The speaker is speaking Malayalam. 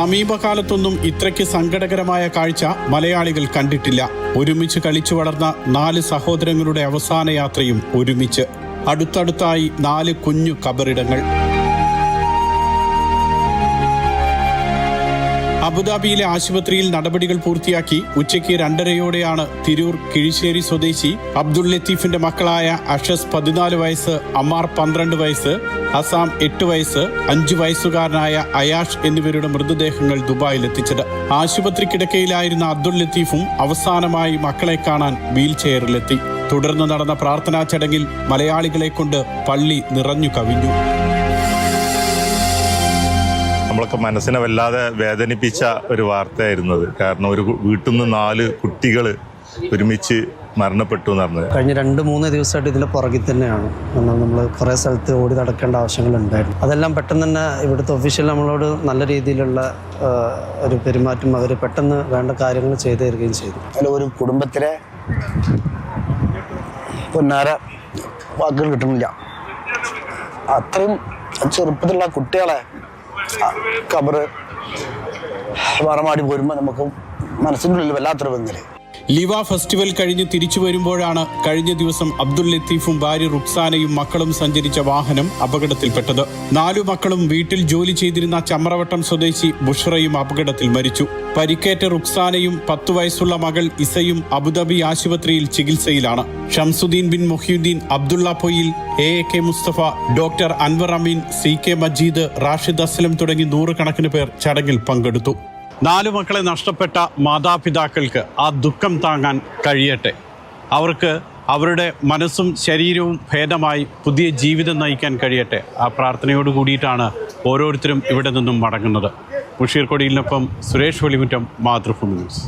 സമീപകാലത്തൊന്നും ഇത്രയ്ക്ക് സങ്കടകരമായ കാഴ്ച മലയാളികൾ കണ്ടിട്ടില്ല. ഒരുമിച്ച് കളിച്ചു വളർന്ന 4 സഹോദരങ്ങളുടെ അവസാന യാത്രയും ഒരുമിച്ച്. അടുത്തടുത്തായി 4 കുഞ്ഞു കബറിടങ്ങൾ. അബുദാബിയിലെ ആശുപത്രിയിൽ നടപടികൾ പൂർത്തിയാക്കി ഉച്ചയ്ക്ക് 2:30യോടെയാണ് തിരൂർ കിഴിശ്ശേരി സ്വദേശി അബ്ദുൾ ലത്തീഫിന്റെ മക്കളായ അഷസ് 14 വയസ്സ്, അമാർ 12 വയസ്സ്, അസാം 8 വയസ്സ്, 5 വയസ്സുകാരനായ അയാഷ് എന്നിവരുടെ മൃതദേഹങ്ങൾ ദുബായിലെത്തിച്ചത്. ആശുപത്രി കിടക്കയിലായിരുന്ന അബ്ദുൾ ലത്തീഫും അവസാനമായി മക്കളെ കാണാൻ വീൽ ചെയറിലെത്തി. തുടർന്ന് നടന്ന പ്രാർത്ഥനാ ചടങ്ങിൽ മലയാളികളെ കൊണ്ട് പള്ളി നിറഞ്ഞു കവിഞ്ഞു. നമ്മളൊക്കെ മനസ്സിനെ വല്ലാതെ വേദനിപ്പിച്ച ഒരു വാർത്തയായിരുന്നത്. കാരണം ഒരു വീട്ടിൽ നിന്ന് 4 കുട്ടികൾ ഒരുമിച്ച് മരണപ്പെട്ടു എന്ന് പറഞ്ഞത്. കഴിഞ്ഞ 2-3 ദിവസമായിട്ട് ഇതിൻ്റെ പുറകിൽ തന്നെയാണ്. നമ്മൾ കുറേ സ്ഥലത്ത് ഓടി നടക്കേണ്ട ആവശ്യങ്ങളുണ്ടായിരുന്നു. അതെല്ലാം പെട്ടെന്ന് തന്നെ ഇവിടുത്തെ ഒഫീഷ്യൽ നമ്മളോട് നല്ല രീതിയിലുള്ള ഒരു പെരുമാറ്റം, അവർ പെട്ടെന്ന് വേണ്ട കാര്യങ്ങൾ ചെയ്തു തരികയും ചെയ്തു. അതിൽ ഒരു കുടുംബത്തിലെ പൊന്നാര വാക്കുകൾ കിട്ടുന്നില്ല. അത്രയും ചെറുപ്പത്തിലുള്ള കുട്ടികളെ കബറ് മറമാടി പോരുമ്പോൾ നമുക്ക് മനസ്സിൻ്റെ ഉള്ളിൽ വല്ലാത്തൊരു ബന്ധം. ലിവ ഫെസ്റ്റിവൽ കഴിഞ്ഞ് തിരിച്ചു വരുമ്പോഴാണ് കഴിഞ്ഞ ദിവസം അബ്ദുൾ ലത്തീഫും ഭാര്യ റുക്സാനയും മക്കളും സഞ്ചരിച്ച വാഹനം അപകടത്തിൽപ്പെട്ടത്. 4 മക്കളും വീട്ടിൽ ജോലി ചെയ്തിരുന്ന ചമ്രവട്ടം സ്വദേശി ബുഷ്റയും അപകടത്തിൽ മരിച്ചു. പരിക്കേറ്റ റുക്സാനയും 10 വയസ്സുള്ള മകൾ ഇസയും അബുദാബി ആശുപത്രിയിൽ ചികിത്സയിലാണ്. Shamsuddin bin Muhiyuddin, Abdulla Poyil, AK Mustafa, doctor Anwar Ameen, CK Majeed, Rashid Aslam തുടങ്ങി 100 കണക്കിന് പേർ ചടങ്ങിൽ പങ്കെടുത്തു. 4 മക്കളെ നഷ്ടപ്പെട്ട മാതാപിതാക്കൾക്ക് ആ ദുഃഖം താങ്ങാൻ കഴിയട്ടെ. അവർക്ക് അവരുടെ മനസ്സും ശരീരവും ഭേദമായി പുതിയ ജീവിതം നയിക്കാൻ കഴിയട്ടെ. ആ പ്രാർത്ഥനയോട് കൂടിയിട്ടാണ് ഓരോരുത്തരും ഇവിടെ നിന്നും മടങ്ങുന്നത്. മുഷീർ കൊടിയിലിനൊപ്പം സുരേഷ് വെളിമുറ്റം, മാതൃഭൂമി ന്യൂസ്.